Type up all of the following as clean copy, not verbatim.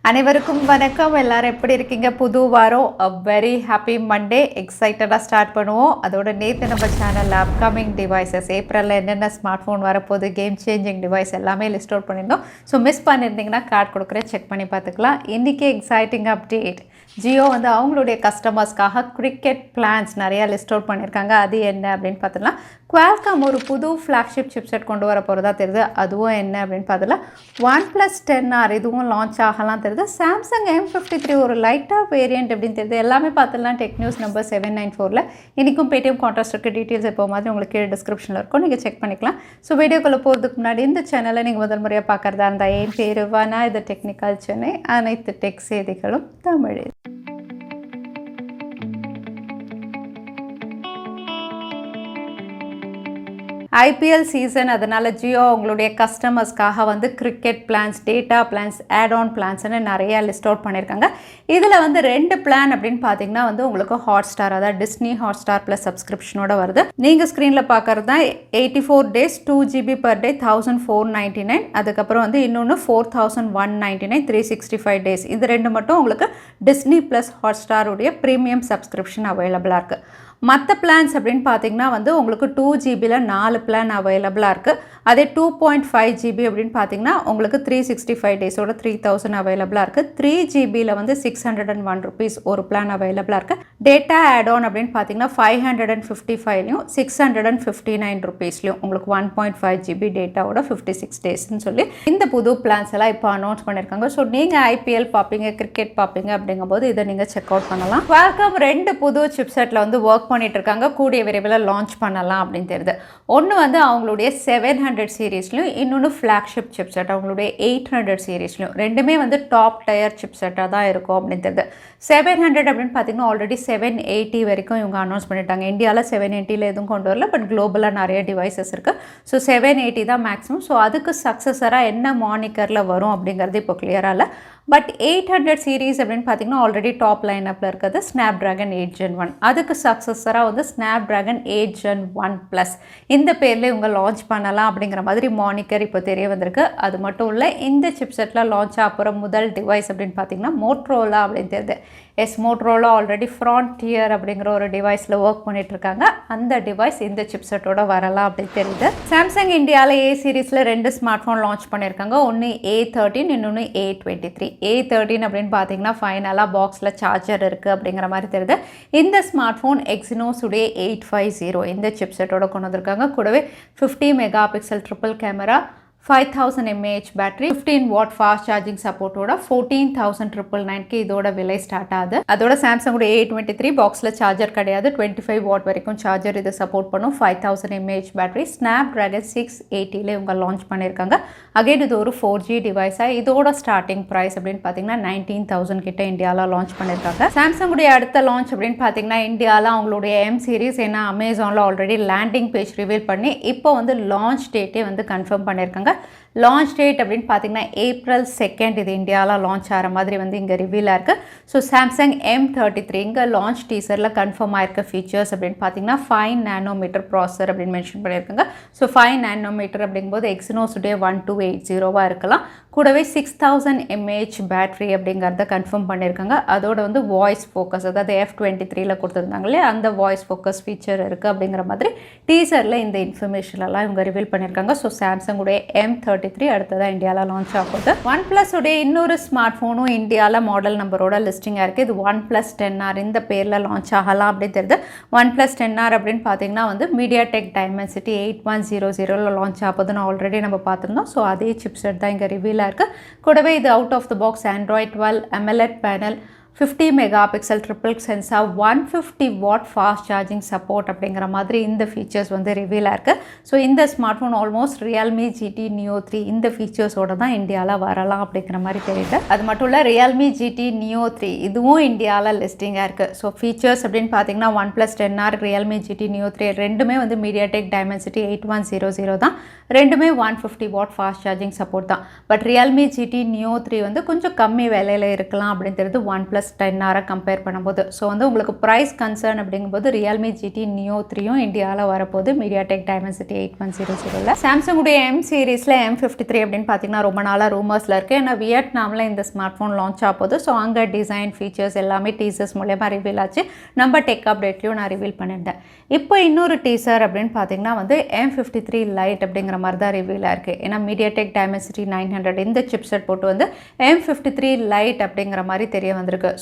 அனைவருக்கும் வணக்கம். எல்லாரும் எப்படி இருக்கீங்க? புது வாரம், வெரி ஹாப்பி மண்டே. எக்ஸைட்டடாக ஸ்டார்ட் பண்ணுவோம். அதோட நேற்று நம்ம சேனலில் அப்கமிங் டிவைசஸ் ஏப்ரலில் என்னென்ன ஸ்மார்ட் ஃபோன் வரப்போகுது, கேம் சேஞ்சிங் டிவைஸ் எல்லாமே லிஸ்ட் அவுட் பண்ணியிருந்தோம். ஸோ மிஸ் பண்ணியிருந்தீங்கன்னா கார்டு கொடுக்குறேன், செக் பண்ணி பார்த்துக்கலாம். இன்றைக்கி எக்ஸைட்டிங் அப்டேட். ஜியோ வந்து அவங்களுடைய கஸ்டமர்ஸ்க்காக கிரிக்கெட் பிளான்ஸ் நிறையா லிஸ்ட் அவுட் பண்ணியிருக்காங்க. அது என்ன அப்படின்னு பார்த்துக்கலாம். Qualcomm ஒரு புது ஃப்ளாக்ஷிப் சிப்செட் கொண்டு வர போகிறதா தெரியுது. அதுவும் என்ன அப்படின்னு பார்த்துலாம். OnePlus 10R இதுவும் லான்ச் ஆகலாம் தெரியுது. சாம்சங் M53 ஒரு லைட்டாக வேரியண்ட் அப்படின்னு தெரியுது. எல்லாமே பார்த்துலாம் டெக் நியூஸ் நம்பர் 794ல் இன்றைக்கும் பேடிஎம் கான்ட்ராஸ்ட் இருக்குது. டீட்டெயில்ஸ் எப்போ மாதிரி உங்களுக்கு கீழே டிஸ்கிரிப்ஷனில் இருக்கும், நீங்கள் செக் பண்ணிக்கலாம். ஸோ வீடியோக்குள்ளே போகிறதுக்கு முன்னாடி இந்த சேனலை நீங்கள் முதல் முறையாக பார்க்குறதா இருந்தால் என் பேர் வானா, இது டெக்னிக்கல் சென்னை, அனைத்து டெக் செய்திகளும் தமிழில். IPL சீசன், அதனால் ஜியோ அவங்களுடைய கஸ்டமர்ஸ்க்காக வந்து cricket plans, data plans, add on பிளான்ஸ்னு நிறையா லிஸ்ட் அவுட் பண்ணியிருக்காங்க. இதில் வந்து 2 பிளான் அப்படின்னு பார்த்தீங்கன்னா வந்து உங்களுக்கு ஹாட்ஸ்டார், அதாவது டிஸ்னி ஹாட்ஸ்டார் ப்ளஸ் சப்ஸ்கிரிப்ஷனோட வருது. நீங்கள் ஸ்க்ரீனில் பார்க்குறது தான் 84 days 2 GB per day 1499. அதுக்கப்புறம் வந்து இன்னொன்று 4199 365 days. இது 2 மட்டும் உங்களுக்கு டிஸ்னி ப்ளஸ் ஹாட்ஸ்டாருடைய ப்ரீமியம் சப்ஸ்கிரிப்ஷன் அவைலபிளாக இருக்குது. மற்ற பிளான்ஸ் அப்படின்னு பார்த்தீங்கன்னா வந்து உங்களுக்கு 2 GBயில் 4 பிளான் அவைலபிளாக இருக்குது. அதே 2.5 GB அப்படின்னு பார்த்தீங்கன்னா உங்களுக்கு 365 டேஸோட 3000 அவைலபிளாக இருக்குது. 3 GBயில் வந்து 601 rupees ஒரு பிளான் அவைலபிளாக இருக்குது. டேட்டா ஆட் ஆன் அப்படின்னு பார்த்தீங்கன்னா 555லையும் 659 rupeesலையும் உங்களுக்கு 1.5 GB டேட்டாவோட 56 டேஸ்ன்னு சொல்லி இந்த புது பிளான்ஸ் எல்லாம் இப்போ அனௌன்ஸ் பண்ணியிருக்காங்க. ஸோ நீங்கள் IPL பார்ப்பீங்க, கிரிக்கெட் பார்ப்பீங்க அப்படிங்கும்போது இதை நீங்கள் செக் அவுட் பண்ணலாம். Qualcomm 2 புது சிப்செட்டில் வந்து ஒர்க் பண்ணிட்டு இருக்காங்க. கூடிய விரைவில் லான்ச் பண்ணலாம் அப்படின்னு தெரியுது. ஒன்று வந்து அவங்களுடைய 700 சீரீஸ்லையும், இன்னொன்று ஃப்ளாக்ஷிப் சிப்செட் அவங்களுடைய 800 சீரீஸ்லையும். ரெண்டுமே வந்து டாப் டயர் சிப்செட்டாக தான் இருக்கும் அப்படின்னு தெரியுது. 700 அப்படின்னு பார்த்தீங்கன்னா ஆல்ரெடி 780 வரைக்கும் இவங்க அனௌன்ஸ் பண்ணிட்டாங்க. இந்தியாவில் 780ல் எதுவும் கொண்டு வரல, பட் குளோபலாக நிறைய டிவைசஸ் இருக்குது. ஸோ 780 தான் மேக்ஸிமம். ஸோ அதுக்கு சக்ஸஸராக என்ன மானிக்கரில் வரும் அப்படிங்கிறது இப்போ கிளியராக இல்லை. பட் 800 சீரீஸ் அப்படின்னு பார்த்தீங்கன்னா ஆல்ரெடி டாப் லைனப்பில் இருக்கிறது ஸ்னாப்ட்ராகன் 8 Gen 1. அதுக்கு சக்ஸஸராக வந்து ஸ்னாப்ட்ராகன் 8 Gen 1+. இந்த பேரில் இவங்க லான்ச் பண்ணலாம் அப்படிங்கிற மாதிரி மானிக்கர் இப்போ தெரிய வந்திருக்கு. அது மட்டும் இல்லை, இந்த சிப்செட்டில் லான்ச் ஆகிற முதல் டிவைஸ் அப்படின்னு பார்த்தீங்கன்னா மோட்ரோலா அப்படின்னு தெரியுது. மோட்ரோலா ஆல்ரெடி ஃப்ரான்டியர் அப்படிங்கிற ஒரு டிவைஸில் ஒர்க் பண்ணிட்டு இருக்காங்க. அந்த டிவைஸ் இந்த சிப்செட்டோட வரலாம் அப்படின்னு தெரியுது. சாம்சங் இந்தியாவில் A சீரீஸில் 2 ஸ்மார்ட் ஃபோன் லான்ச் பண்ணியிருக்காங்க. ஒன்று A13, இன்னொன்று A23. A13 அப்படின்னு பார்த்தீங்கன்னா ஃபைனலாக பாக்ஸில் சார்ஜர் இருக்குது அப்படிங்கிற மாதிரி தெரியுது. இந்த ஸ்மார்ட் ஃபோன் எக்ஸினோஸுடைய 850 இந்த சிப்செட்டோட கொண்டு வந்திருக்காங்க. கூடவே 50 megapixel triple camera, 5000 mAh battery, 15 watt fast charging சப்போர்ட்டோட 14,999க்கு இதோட விலை ஸ்டார்ட் ஆகுது. அதோட சாம்சங்கோட A23 பாக்ஸில் சார்ஜர் கிடையாது, 25 வாட் வரைக்கும் சார்ஜர் இது சப்போர்ட் பண்ணும். 5000 mAh பேட்டரி, ஸ்னாப்ட்ராகன் 680ல இவங்க லான்ச் பண்ணியிருக்காங்க. அகைன் இது ஒரு 4G டிவைஸாக. இதோட ஸ்டார்டிங் ப்ரைஸ் அப்படின்னு பார்த்தீங்கன்னா 19,000 கிட்ட இந்தியாவில் லான்ச் பண்ணியிருக்காங்க. சாம்சங்குடைய அடுத்த லான்ச் அப்படின்னு பார்த்தீங்கன்னா இந்தியாவில் அவங்களுடைய M சீரீஸ், ஏன்னா அமேசானில் ஆல்ரெடி லேண்டிங் பேஜ் ரிவீல் பண்ணி இப்போ வந்து லான்ச் டேட்டே வந்து கன்ஃபார்ம் பண்ணியிருக்காங்க. லான்ச் டேட் அப்படின்னு பார்த்தீங்கன்னா April 2 இது இந்தியாவில் லான்ச் ஆகிற மாதிரி வந்து இங்கே ரிவீலாக இருக்குது. ஸோ சாம்சங் M33 இங்கே லான்ச் டீசரில் கன்ஃபார்ம் ஆயிருக்க ஃபீச்சர்ஸ் அப்படின்னு பார்த்தீங்கன்னா 5 nanometer ப்ராசஸர் அப்படின்னு மென்ஷன் பண்ணியிருக்காங்க. ஸோ 5 nanometer அப்படிங்கும்போது எக்ஸினோஸுடைய 1280 இருக்கலாம். கூடவே 6000 mAh பேட்டரி அப்படிங்கிறத கன்ஃபார்ம் பண்ணியிருக்காங்க. அதோட வந்து வாய்ஸ் ஃபோக்கஸ், அதாவது F23ல் கொடுத்துருந்தாங்களே அந்த வாய்ஸ் ஃபோக்கஸ் ஃபீச்சர் இருக்குது அப்படிங்கிற மாதிரி டீசரில் இந்த இன்ஃபர்மேஷன்லாம் இவங்க ரிவீல் பண்ணியிருக்காங்க. ஸோ சாம்சங்குடைய M33 அடுத்ததாக இந்தியாவில் லான்ச் ஆகுது. OnePlus உடைய இன்னொரு ஸ்மார்ட் ஃபோனும் இந்தியாவில் மாடல் நம்பரோட லிஸ்டிங்காக இருக்குது. இது OnePlus 10R இந்த பேரில் லான்ச் ஆகலாம் அப்படின்னு தெரியுது. OnePlus 10R அப்படின்னு பார்த்தீங்கன்னா வந்து MediaTek Dimensity 8100ல் லான்ச் ஆகுதுன்னு ஆல்ரெடி நம்ம பார்த்துருந்தோம். ஸோ அதே சிப்செட் தான் இங்கே ரிவீலாக இருக்குது. கூடவே இது out of the box Android 12 AMOLED panel, 50 megapixel triple sensor, 150 watt fast charging support அப்படிங்கிற மாதிரி இந்த ஃபீச்சர்ஸ் வந்து ரிவீலாக இருக்குது. ஸோ இந்த smart phone almost Realme GT NEO 3 இந்த ஃபீச்சர்ஸோடு தான் இந்தியாவில் வரலாம் அப்படிங்கிற மாதிரி தெரியுது. அது மட்டும் இல்லை, Realme GT NEO 3 இதுவும் இந்தியாவில் லிஸ்டிங்காக இருக்குது. ஸோ ஃபீச்சர்ஸ் அப்படின்னு பார்த்தீங்கன்னா OnePlus 10R, Realme GT NEO 3 ரெண்டுமே வந்து MediaTek Dimensity 8100 தான். ரெண்டுமே 150 வாட் ஃபாஸ்ட் சார்ஜிங் சப்போர்ட் தான். பட் Realme GT NEO 3 வந்து கொஞ்சம் கம்மி விலையில் இருக்கலாம் அப்படின்னு தெரியுது. OnePlus OnePlus 10R கம்பேர் பண்ணும்போது. ஸோ வந்து உங்களுக்கு ப்ரைஸ் கன்சர்ன் அப்படிங்கும்போது Realme GT NEO 3யும் இந்தியாவில் வரப்போகுது MediaTek Dimensity 8100. சாம்சங்குடைய M சீரீஸில் M53 அப்படின்னு பார்த்தீங்கன்னா ரொம்ப நாளாக ரூமர்ஸில் இருக்குது. ஏன்னா வியட்நாமில் இந்த ஸ்மார்ட் ஃபோன் லான்ச் ஆகுது. ஸோ அங்கே டிசைன் ஃபீச்சர்ஸ் எல்லாமே டீசர்ஸ் மூலயமா ரிவீல் ஆச்சு. நம்ம டெக் அப்டேட்லையும் நான் ரிவீல் பண்ணியிருந்தேன். இப்போ இன்னொரு டீசர் அப்படின்னு பார்த்தீங்கன்னா வந்து M53 LITE அப்படிங்கிற மாதிரி தான் ரிவீல் ஆயிருக்கு. ஏன்னா MediaTek Dimensity 900 இந்த சிப்செட் போட்டு வந்து M53 LITE அப்படிங்கிற மாதிரி தெரிய வந்திருக்கு.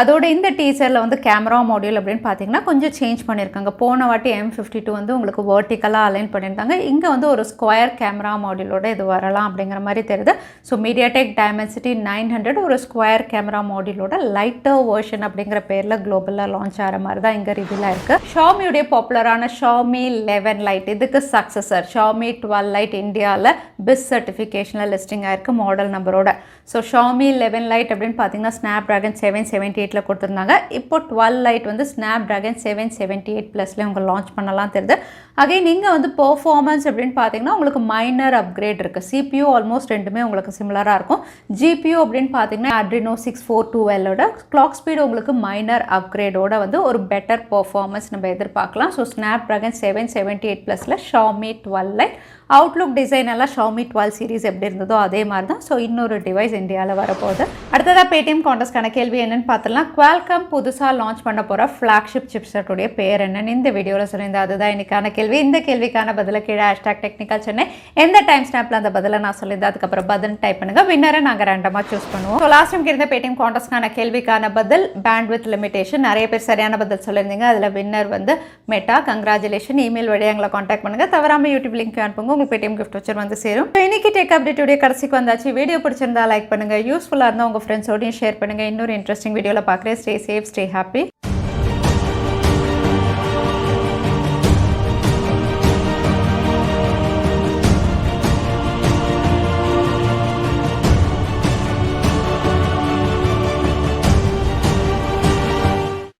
அதோட இந்த டீசரில் வந்து கேமரா மாடியூல் அப்படின்னு பார்த்தீங்கன்னா கொஞ்சம் சேஞ்ச் பண்ணியிருக்காங்க. போன வாட்டி M52 வந்து உங்களுக்கு வெர்டிக்கலாக அலைன் பண்ணியிருந்தாங்க. இங்கே வந்து ஒரு ஸ்கொயர் கேமரா மாடியூலோட இது வரலாம் அப்படிங்கிற மாதிரி தெரியுது. ஸோ MediaTek Dimensity 900 ஒரு ஸ்கொயர் கேமரா மாடியூலோட லைட்டர் வெர்ஷன் அப்படிங்கிற பேரில் குளோபலில் லான்ச் ஆகிற மாதிரி தான் இங்கே ரிவீலாக இருக்குது. ஷாமியுடைய பாப்புலரான Xiaomi 11 LITE இதுக்கு சக்ஸஸர் Xiaomi 12 LITE இந்தியாவில் பிஸ் சர்டிஃபிகேஷனில் லிஸ்டிங் ஆயிருக்கு மாடல் நம்பரோட. ஸோ Xiaomi 11 LITE அப்படின்னு பார்த்தீங்கன்னா Snapdragon 778 கொடுத்துருந்தாங்க. இப்போ 12 LITE வந்து Snapdragon 778 ப்ளஸ்ல உங்க லான்ச் பண்ணலாம் தெரியுது. அகைன் நீங்கள் வந்து பெர்ஃபார்மன்ஸ் அப்படின்னு பார்த்தீங்கன்னா உங்களுக்கு மைனர் அப்கிரேட் இருக்குது. CPU ஆல்மோஸ்ட் ரெண்டுமே உங்களுக்கு சிமிலராக இருக்கும். GPU அப்படின்னு பார்த்தீங்கன்னா Adreno 6412ஓட கிளாக் ஸ்பீடு உங்களுக்கு மைனர் அப்கிரேடோட வந்து ஒரு பெட்டர் பெர்ஃபார்மன்ஸ் நம்ம எதிர்பார்க்கலாம். ஸோ Snapdragon 778 ப்ளஸில் Xiaomi 12 LITE அவுட்லுக் டிசைன் எல்லாம் Xiaomi 12 சீரிஸ் எப்படி இருந்ததோ அதே மாதிரி தான். ஸோ இன்னொரு டிவைஸ் இந்தியாவில் வரப்போகுது. அடுத்ததாக பேடிஎம் கான்டெஸ்ட்கான கேள்வி என்னன்னு பார்த்தலாம். Qualcomm புதுசாக லான்ச் பண்ண போகிற ஃப்ளாக்ஷிப் சிப்செட்டுடைய பேர் என்னன்னு இந்த வீடியோவில் சொல்லியிருந்தேன். அதுதான் இன்னைக்கான கேள்வி. இந்த கேள்விக்கான பதிலை கீழே #Technical Chennai எந்த டைம் ஸ்டாம்பில் அந்த பதிலை நான் சொல்லியிருந்தேன் அதுக்கப்புறம் பதில் டைப் பண்ணுங்கள். வின்னரை நாங்கள் ரேண்டமாக சூஸ் பண்ணுவோம். ஸோ லாஸ்ட் டைம் இருந்த பேடிஎம் கான்டெஸ்ட்கான கேள்விக்கான பதில் பேண்ட்வித் லிமிடேஷன். நிறைய பேர் சரியான பதில் சொல்லியிருந்தீங்க. அதில் வின்னர் வந்து மெட்டா. கங்க்ராச்சுலேஷன். இமெயில் வழியாக எங்களை காண்டாக்ட் பண்ணுங்கள். தவறாமல் யூடியூப் லிங்க் அனுப்புங்க. உங்களுக்கு பேடிஎம் கிஃப்ட் வச்சர் வந்து சேரும். இன்னைக்கு டெக் அப்டேட்டுடைய கடைசிக்கு வந்தாச்சு. வீடியோ பிடிச்சிருந்தா லைக் பண்ணுங்கள். யூஸ்ஃபுல்லாக இருந்தால் உங்கள் ஃப்ரெண்ட்ஸோடையும் ஷேர் பண்ணுங்கள். இன்னொரு இன்ட்ரெஸ்டிங் வீடியோவில் பார்க்குறேன். Stay safe, stay happy.